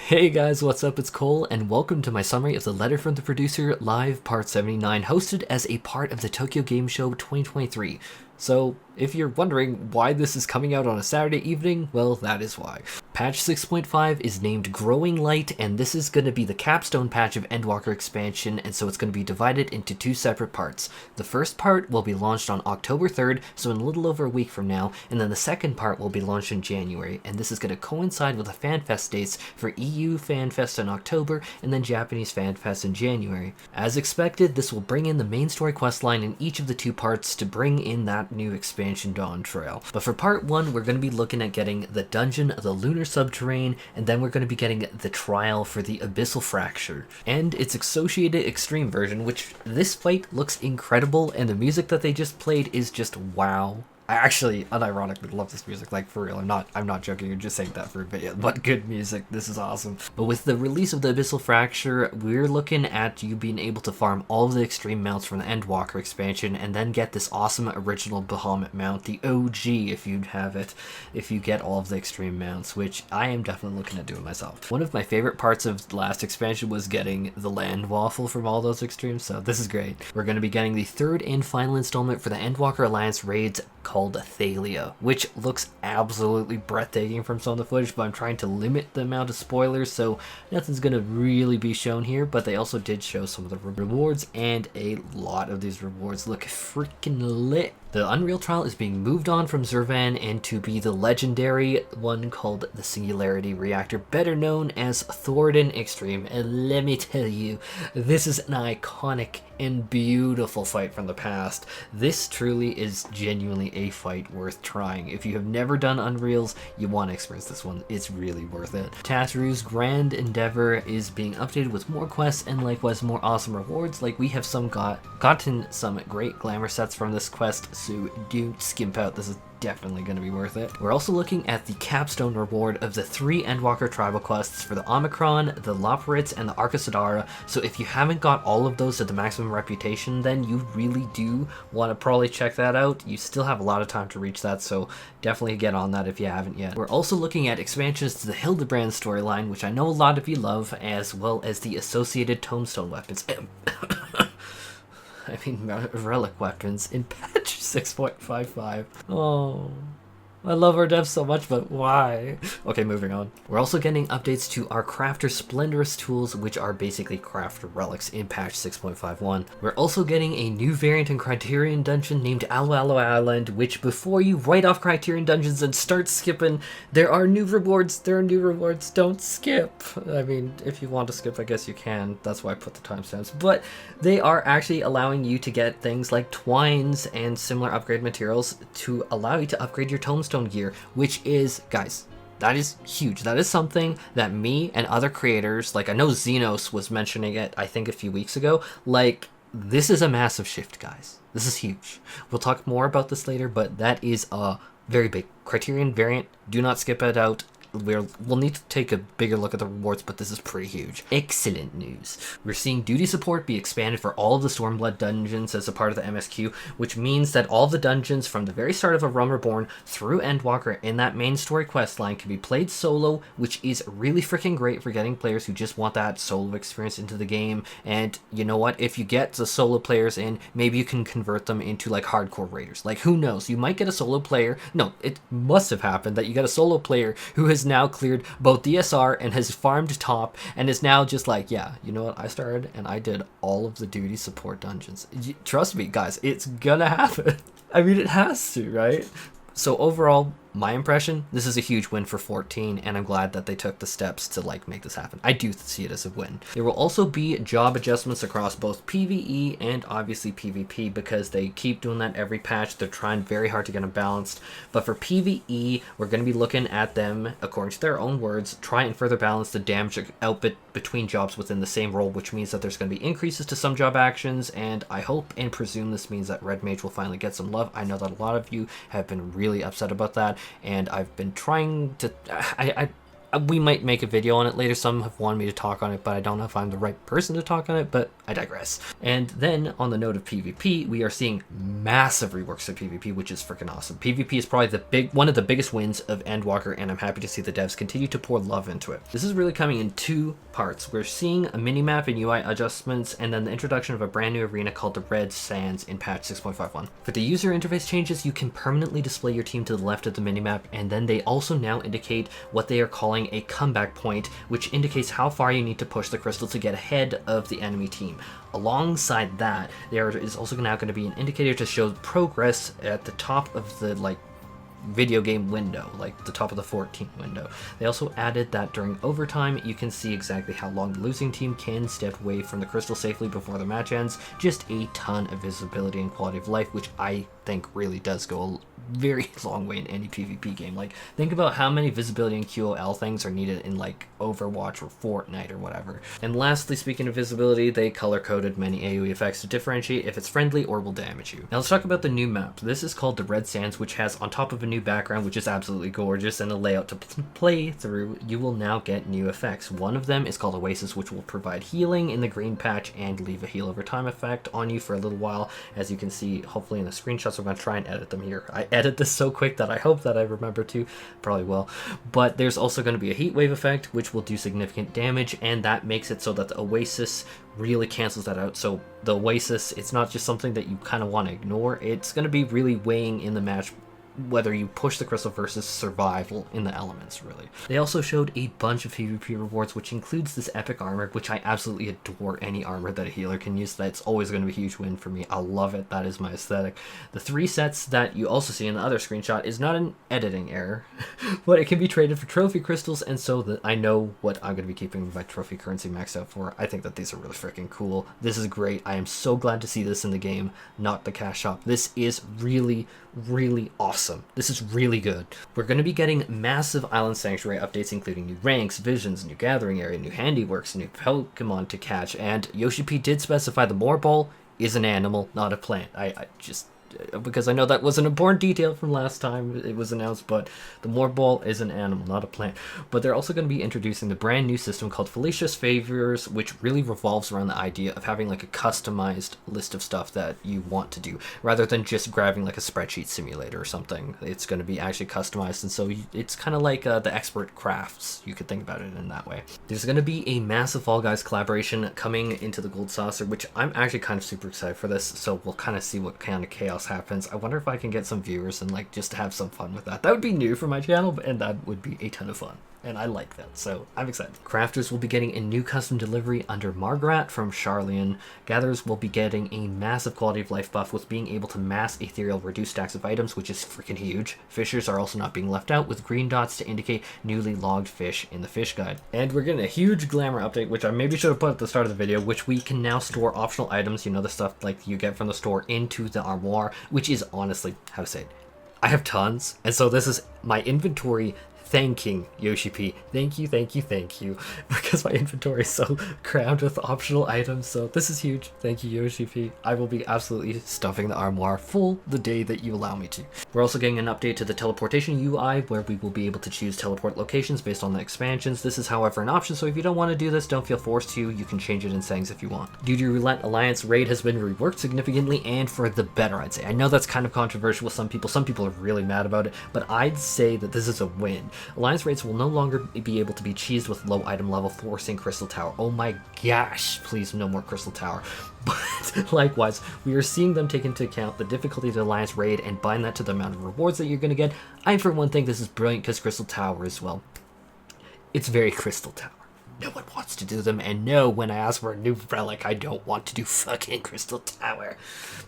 Hey guys, what's up? It's Cole, and welcome to my summary of the Letter from the Producer Live Part 79, hosted as a part of the Tokyo Game Show 2023. So, if you're wondering why this is coming out on a Saturday evening, well, that is why. Patch 6.5 is named Growing Light, and this is going to be the capstone patch of ENDWALKER expansion, and so it's going to be divided into two separate parts. The first part will be launched on October 3rd, so in a little over a week from now, and then the second part will be launched in January, and this is going to coincide with the FanFest dates for EU FanFest in October, and then Japanese FanFest in January. As expected, this will bring in the main story questline in each of the two parts to bring in that new expansion Dawn Trail. But for part 1, we're going to be looking at getting the dungeon of the Lunar Subterrane, and then we're going to be getting the trial for the Abyssal Fracture, and its associated extreme version, which this fight looks incredible, and the music that they just played is just wow. I actually unironically love this music, like for real. I'm not joking, I'm just saying that for a video. But good music, this is awesome. But with the release of the Abyssal Fracture, we're looking at you being able to farm all of the extreme mounts from the ENDWALKER expansion and then get this awesome original Bahamut mount, the OG if you'd have it, if you get all of the extreme mounts, which I am definitely looking at doing myself. One of my favorite parts of the last expansion was getting the land waffle from all those extremes, so this is great. We're going to be getting the third and final installment for the ENDWALKER Alliance raids called Thaleia, which looks absolutely breathtaking from some of the footage, but I'm trying to limit the amount of spoilers, so nothing's gonna really be shown here. But they also did show some of the rewards, and a lot of these rewards look freaking lit. The Unreal Trial is being moved on from Zurvan and to be the legendary one called the Singularity Reactor, better known as THORDAN Extreme. And let me tell you, this is an iconic and beautiful fight from the past. This truly is genuinely a fight worth trying. If you have never done Unreals, you want to experience this one. It's really worth it. Tataru's Grand Endeavour is being updated with more quests and likewise more awesome rewards. Like we have gotten some great Glamour Sets from this quest, so don't skimp out. This is definitely going to be worth it. We're also looking at the capstone reward of the 3 ENDWALKER tribal quests for the Omicron, the Loporits, and the Arcasadara. So if you haven't got all of those at the maximum reputation, then you really do want to probably check that out. You still have a lot of time to reach that, so definitely get on that if you haven't yet. We're also looking at expansions to the Hildebrand storyline, which I know a lot of you love, as well as the associated tombstone weapons. I mean, relic weapons in patch 6.55. Oh, I love our devs so much, but why? Okay, moving on. We're also getting updates to our crafter Splendorous tools, which are basically crafter relics in patch 6.51. We're also getting a new variant in Criterion dungeon named ALOALO Island, which before you write off Criterion dungeons and start skipping, there are new rewards. Don't skip. I mean, if you want to skip, I guess you can. That's why I put the timestamps. But they are actually allowing you to get things like twines and similar upgrade materials to allow you to upgrade your tombstone gear, which is, guys, that is huge. That is something that me and other creators, like I know Xenos was mentioning it, I think a few weeks ago, like this is a massive shift, guys. This is huge. We'll talk more about this later, but that is a very big Criterion variant. Do not skip it out. We'll need to take a bigger look at the rewards, but this is pretty huge. Excellent news. We're seeing duty support be expanded for all of the Stormblood dungeons as a part of the MSQ, which means that all the dungeons from the very start of A Realm Reborn through ENDWALKER in that main story quest line can be played solo, which is really freaking great for getting players who just want that solo experience into the game. And you know what? If you get the solo players in, maybe you can convert them into like hardcore raiders. Like who knows? You might get a solo player. No, it must have happened that you get a solo player who has now cleared both DSR and has farmed top and is now just like, yeah, you know what, I started and I did all of the duty support dungeons. Trust me, guys, it's gonna happen. I mean, it has to, right? So overall, my impression, this is a huge win for 14, and I'm glad that they took the steps to like make this happen. I do see it as a win. There will also be job adjustments across both PvE and obviously PvP, because they keep doing that every patch. They're trying very hard to get them balanced. But for PvE, we're going to be looking at them, according to their own words, try and further balance the damage output between jobs within the same role, which means that there's going to be increases to some job actions, and I hope and presume this means that Red Mage will finally get some love. I know that a lot of you have been really upset about that, and I've been trying to we might make a video on it later. Some have wanted me to talk on it, but I don't know if I'm the right person to talk on it, but I digress. And then on the note of PvP, we are seeing massive reworks of PvP, which is freaking awesome. PvP is probably one of the biggest wins of ENDWALKER, and I'm happy to see the devs continue to pour love into it. This is really coming in two parts. We're seeing a minimap and UI adjustments, and then the introduction of a brand new arena called the Red Sands in patch 6.51. For the user interface changes, you can permanently display your team to the left of the minimap, and then they also now indicate what they are calling a comeback point, which indicates how far you need to push the crystal to get ahead of the enemy team. Alongside that, there is also now going to be an indicator to show progress at the top of the video game window, like the top of the 14 window. They also added that during overtime, you can see exactly how long the losing team can step away from the crystal safely before the match ends. Just a ton of visibility and quality of life, which I think really does go a very long way in any PvP game. Like, think about how many visibility and QOL things are needed in like Overwatch or Fortnite or whatever. And lastly, speaking of visibility, they color-coded many AoE effects to differentiate if it's friendly or will damage you. Now let's talk about the new map. This is called the Red Sands, which has, on top of a new background, which is absolutely gorgeous, and a layout to play through, you will now get new effects. One of them is called Oasis, which will provide healing in the green patch and leave a heal over time effect on you for a little while, as you can see hopefully in the screenshots. I'm going to try and edit them here. I edit this so quick that I hope that I remember to, probably will. But there's also going to be a heat wave effect, which will do significant damage, and that makes it so that the Oasis really cancels that out. So the Oasis, it's not just something that you kind of want to ignore. It's going to be really weighing in the match whether you push the crystal versus survival in the elements, really. They also showed a bunch of PvP rewards, which includes this epic armor, which I absolutely adore. Any armor that a healer can use, that's always going to be a huge win for me. I love it. That is my aesthetic. The 3 sets that you also see in the other screenshot is not an editing error, but it can be traded for trophy crystals, and so that I know what I'm going to be keeping my trophy currency maxed out for. I think that these are really freaking cool. This is great. I am so glad to see this in the game, not the cash shop. This is really, really awesome. This is really good. We're going to be getting massive Island Sanctuary updates, including new ranks, visions, new gathering area, new handiworks, new Pokemon to catch, and Yoshi P did specify the Moor Ball is an animal, not a plant. I just... because I know that was an important detail from last time it was announced, but the Moor Ball is an animal, not a plant. But they're also going to be introducing the brand new system called Felicia's Favors, which really revolves around the idea of having like a customized list of stuff that you want to do, rather than just grabbing like a spreadsheet simulator or something. It's going to be actually customized, and so it's kind of like the expert crafts. You could think about it in that way. There's going to be a massive Fallguys collaboration coming into the Gold Saucer, which I'm actually kind of super excited for this, so we'll kind of see what kind of chaos happens. I wonder if I can get some viewers and like just have some fun with that. That would be new for my channel, and that would be a ton of fun. And I like that, so I'm excited. Crafters will be getting a new custom delivery under Margrat from Charlian. Gatherers will be getting a massive quality of life buff with being able to mass ethereal reduced stacks of items, which is freaking huge. Fishers are also not being left out, with green dots to indicate newly logged fish in the fish guide. And we're getting a huge glamour update, which I maybe should have put at the start of the video, which we can now store optional items, you know, the stuff like you get from the store, into the armoire, which is honestly, how to say it, I have tons, and so this is my inventory thanking Yoshi P. Thank you, because my inventory is so crammed with optional items, so this is huge. Thank you, Yoshi P. I will be absolutely stuffing the armoire full the day that you allow me to. We're also getting an update to the teleportation UI, where we will be able to choose teleport locations based on the expansions. This is, however, an option, so if you don't want to do this, don't feel forced to. You can change it in settings if you want. Due to Roulette, Alliance raid has been reworked significantly, and for the better, I'd say. I know that's kind of controversial with some people. Some people are really mad about it, but I'd say that this is a win. Alliance raids will no longer be able to be cheesed with low item level, forcing Crystal Tower. Oh my gosh, please no more Crystal Tower. But likewise, we are seeing them take into account the difficulty of the Alliance raid and bind that to the amount of rewards that you're going to get. I, for one, think this is brilliant because Crystal Tower is, well, it's very Crystal Tower. No one wants to do them, and no, when I ask for a new relic, I don't want to do fucking Crystal Tower.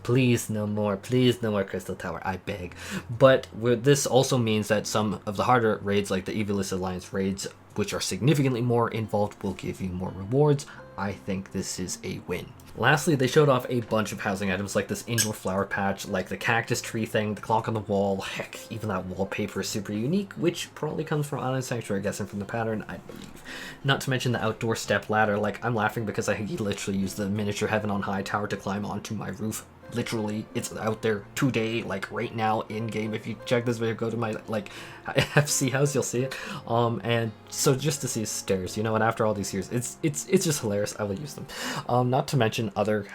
Please, no more Crystal Tower, I beg. But this also means that some of the harder raids, like the Evilist Alliance raids, which are significantly more involved, will give you more rewards. I think this is a win. Lastly, they showed off a bunch of housing items like this indoor flower patch, like the cactus tree thing, the clock on the wall, heck, even that wallpaper is super unique, which probably comes from Island Sanctuary, I guess, and from the pattern, I believe. Not to mention the outdoor step ladder. Like, I'm laughing because I literally used the miniature Heaven on High tower to climb onto my roof literally, it's out there today, like right now in game. If you check this video, go to my like FC house, you'll see it. And so just to see stairs, you know, and after all these years, it's just hilarious. I will use them. Not to mention other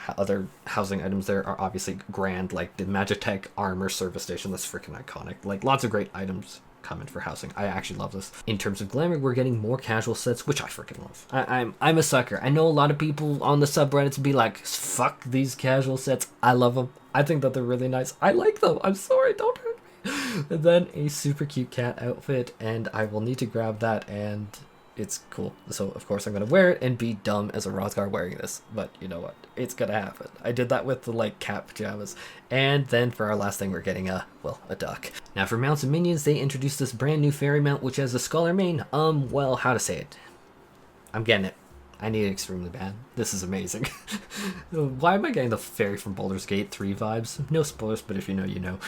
housing items there are obviously grand, like the Magitech armor service station. That's freaking iconic. Like lots of great items coming for housing. I actually love this. In terms of glamour, we're getting more casual sets, which I freaking love. I'm a sucker. I know a lot of people on the subreddits be like, fuck these casual sets. I love them. I think that they're really nice. I like them. I'm sorry, don't hurt me. And then a super cute cat outfit, and I will need to grab that, and it's cool. So of course I'm gonna wear it and be dumb as a Rothgar wearing this, but you know what, it's gonna happen. I did that with the like cat pajamas. And then for our last thing, we're getting a duck. Now for mounts and minions, they introduced this brand new fairy mount which has a scholar main. Well, how to say it, I'm getting it. I need it extremely bad. This is amazing. Why am I getting the fairy from Baldur's Gate 3 vibes? No spoilers, but if you know, you know.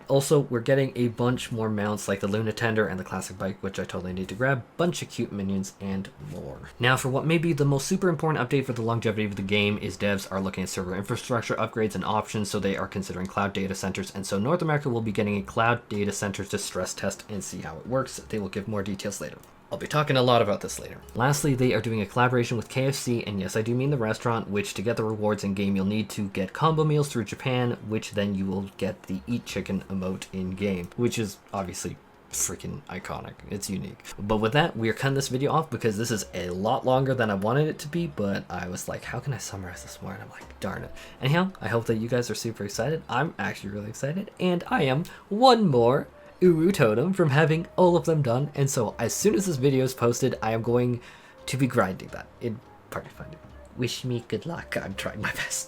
Also, we're getting a bunch more mounts like the Luna Tender and the classic bike, which I totally need to grab, bunch of cute minions, and more. Now for what may be the most super important update for the longevity of the game is devs are looking at server infrastructure upgrades and options, so they are considering cloud data centers, and so North America will be getting a cloud data center to stress test and see how it works. They will give more details later. I'll be talking a lot about this later. Lastly, they are doing a collaboration with KFC, and yes, I do mean the restaurant, which to get the rewards in game, you'll need to get combo meals through Japan, which then you will get the Eat Chicken emote in game, which is obviously freaking iconic. It's unique. But with that, we are cutting this video off because this is a lot longer than I wanted it to be, but I was like, how can I summarize this more? And I'm like, darn it. Anyhow, I hope that you guys are super excited. I'm actually really excited, and I am one more Uru totem from having all of them done, and so as soon as this video is posted, I am going to be grinding that in Party Finder. Wish me good luck. I'm trying my best.